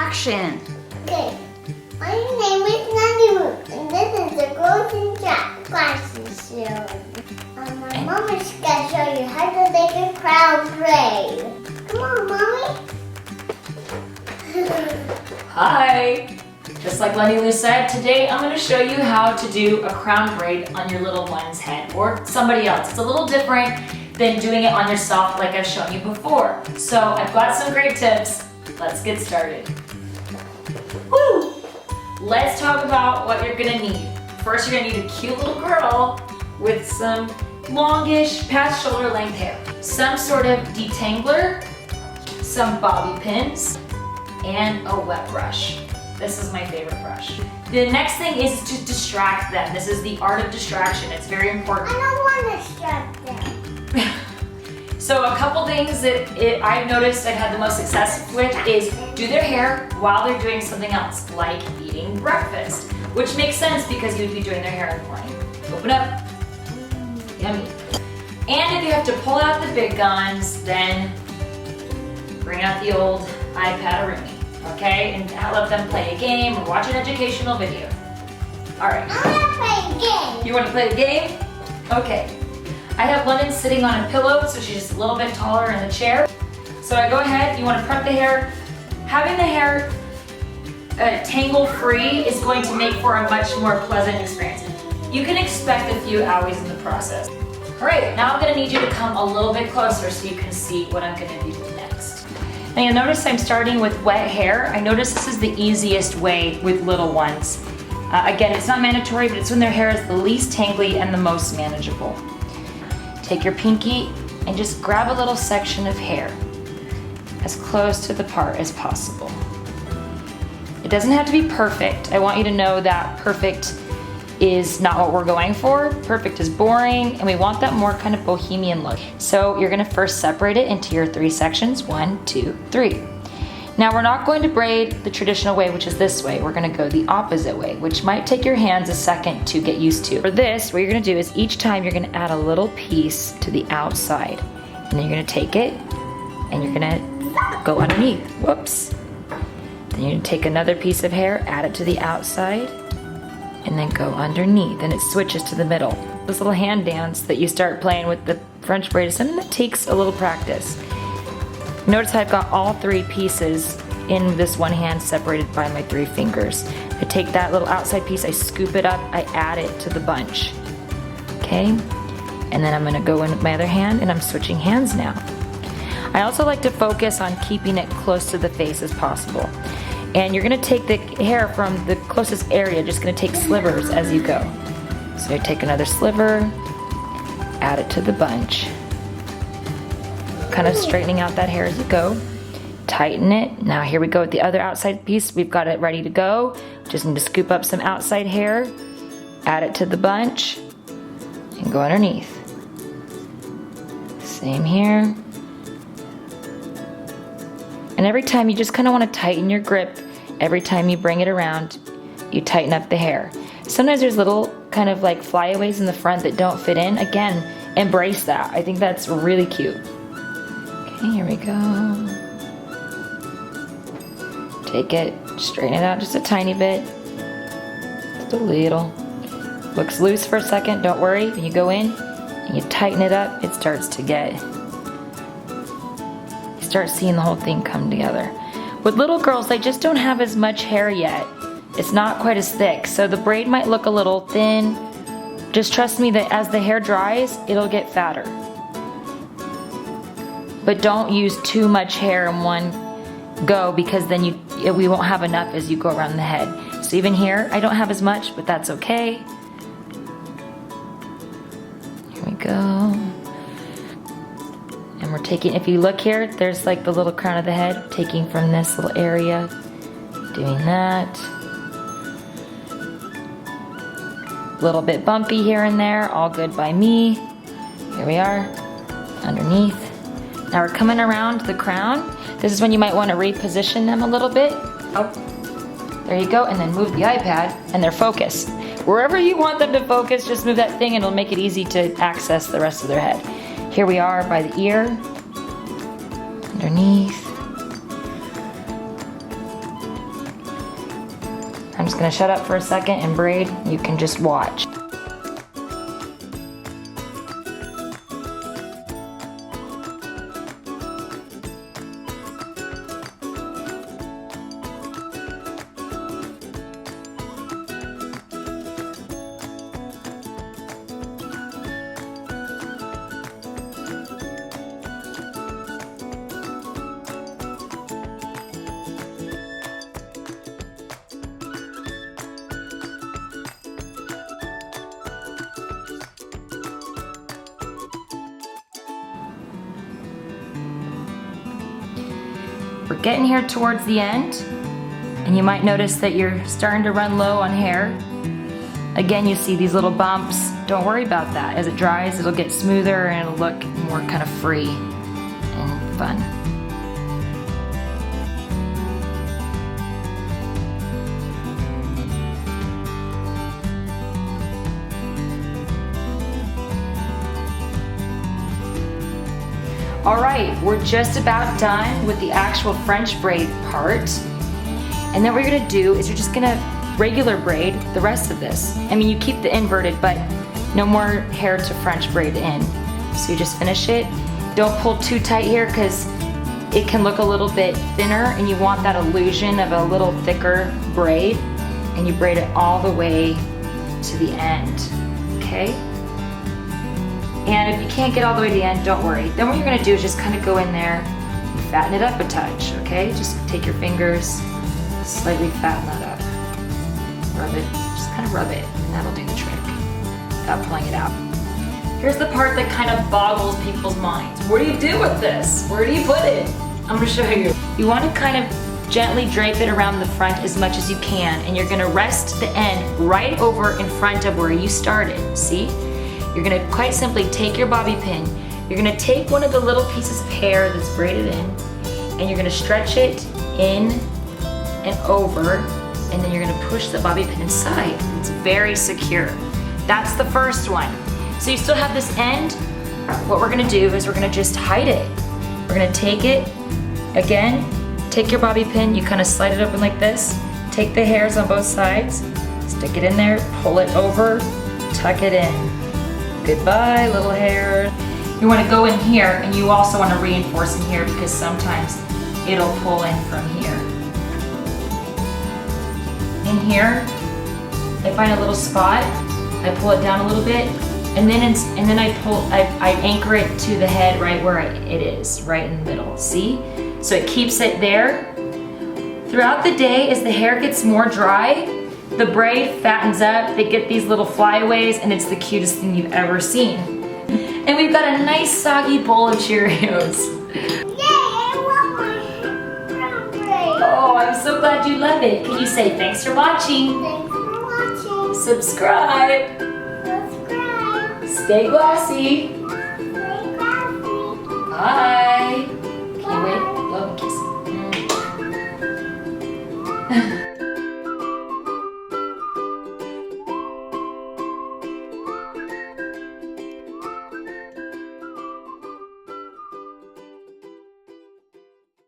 distraction. Okay, my name is Nanu, and this is the Golden Glasses Show. My mom is gonna show you how to make a crown braid. Come on, Mommy. Hi! Just like Lenny Lou said, today I'm going to show you how to do a crown braid on your little one's head or somebody else. It's a little different than doing it on yourself like I've shown you before. So I've got some great tips. Let's get started. Woo! Let's talk about what you're going to need. First, you're going to need a cute little girl with some longish past shoulder length hair, some sort of detangler, some bobby pins, and a wet brush. This is my favorite brush. The next thing is to distract them. This is the art of distraction. It's very important. I don't want to distract them. So a couple things that I've noticed I've had the most success with is do their hair while they're doing something else, like eating breakfast, which makes sense because you'd be doing their hair in the morning. Open up. Yummy. And if you have to pull out the big guns, then bring out the old iPad or Roomie. Okay, and let them play a game or watch an educational video. All right. I want to play a game. You want to play a game? Okay. I have Lennon sitting on a pillow, so she's just a little bit taller in the chair. So I go ahead, you want to prep the hair. Having the hair tangle-free is going to make for a much more pleasant experience. You can expect a few hours in the process. All right, now I'm going to need you to come a little bit closer so you can see what I'm going to do next. Now you'll notice I'm starting with wet hair. I notice this is the easiest way with little ones. Again, it's not mandatory, but it's when their hair is the least tangly and the most manageable. Take your pinky and just grab a little section of hair as close to the part as possible. It doesn't have to be perfect. I want you to know that perfect is not what we're going for. Perfect is boring, and we want that more kind of bohemian look. So you're gonna first separate it into your 3 sections, 1, 2, 3. Now we're not going to braid the traditional way, which is this way. We're gonna go the opposite way, which might take your hands a second to get used to. For this, what you're gonna do is each time you're gonna add a little piece to the outside, and then you're gonna take it, and you're gonna go underneath. Whoops. Then you're gonna take another piece of hair, add it to the outside, and then go underneath, and it switches to the middle. This little hand dance that you start playing with the French braid is something that takes a little practice. Notice I've got all 3 pieces in this one hand separated by my 3 fingers. I take that little outside piece, I scoop it up, I add it to the bunch. Okay? And then I'm gonna go in with my other hand, and I'm switching hands now. I also like to focus on keeping it close to the face as possible. And you're gonna take the hair from the closest area, just gonna take slivers as you go. So I take another sliver, add it to the bunch. Kind of straightening out that hair as you go. Tighten it. Now here we go with the other outside piece. We've got it ready to go. Just need to scoop up some outside hair, add it to the bunch, and go underneath. Same here. And every time you just kind of want to tighten your grip. Every time you bring it around, you tighten up the hair. Sometimes there's little kind of like flyaways in the front that don't fit in. Again, embrace that. I think that's really cute. Okay, here we go. Take it, straighten it out just a tiny bit. Just a little. Looks loose for a second, don't worry. When you go in and you tighten it up, it starts to get, you start seeing the whole thing come together. With little girls, they just don't have as much hair yet. It's not quite as thick, so the braid might look a little thin. Just trust me that as the hair dries, it'll get fatter. But don't use too much hair in one go, because then we won't have enough as you go around the head. So even here, I don't have as much, but that's okay. Here we go. And we're taking, if you look here, there's like the little crown of the head, taking from this little area, doing that. A little bit bumpy here and there, all good by me. Here we are, underneath. Now we're coming around the crown. This is when you might want to reposition them a little bit. Oh, there you go, and then move the iPad, and they're focused. Wherever you want them to focus, just move that thing and it'll make it easy to access the rest of their head. Here we are by the ear, underneath. I'm just gonna shut up for a second and braid. You can just watch. We're getting here towards the end, and you might notice that you're starting to run low on hair. Again, you see these little bumps. Don't worry about that. As it dries, it'll get smoother and it'll look more kind of free and fun. All right, we're just about done with the actual French braid part. And then what you're gonna do is you're just gonna regular braid the rest of this. I mean, you keep the inverted, but no more hair to French braid in. So you just finish it. Don't pull too tight here because it can look a little bit thinner and you want that illusion of a little thicker braid. And you braid it all the way to the end, okay? And if you can't get all the way to the end, don't worry. Then what you're gonna do is just kind of go in there and fatten it up a touch, okay? Just take your fingers, slightly fatten that up. Rub it, just kind of rub it, and that'll do the trick without pulling it out. Here's the part that kind of boggles people's minds. What do you do with this? Where do you put it? I'm gonna show you. You wanna kind of gently drape it around the front as much as you can, and you're gonna rest the end right over in front of where you started, see? You're gonna quite simply take your bobby pin, you're gonna take one of the little pieces of hair that's braided in, and you're gonna stretch it in and over, and then you're gonna push the bobby pin inside. It's very secure. That's the first one. So you still have this end. What we're gonna do is we're gonna just hide it. We're gonna take it, again, take your bobby pin, you kind of slide it open like this, take the hairs on both sides, stick it in there, pull it over, tuck it in. Goodbye, little hair. You want to go in here, and you also want to reinforce in here because sometimes it'll pull in from here. In here, I find a little spot. I pull it down a little bit, and then I anchor it to the head right where it is, right in the middle. See? So it keeps it there. Throughout the day, as the hair gets more dry, the braid fattens up, they get these little flyaways, and it's the cutest thing you've ever seen. And we've got a nice soggy bowl of Cheerios. Yay, I want my brown braid. Oh, I'm so glad you love it. Can you say thanks for watching? Thanks for watching. Subscribe. Subscribe. Stay glossy. Stay classy. Bye.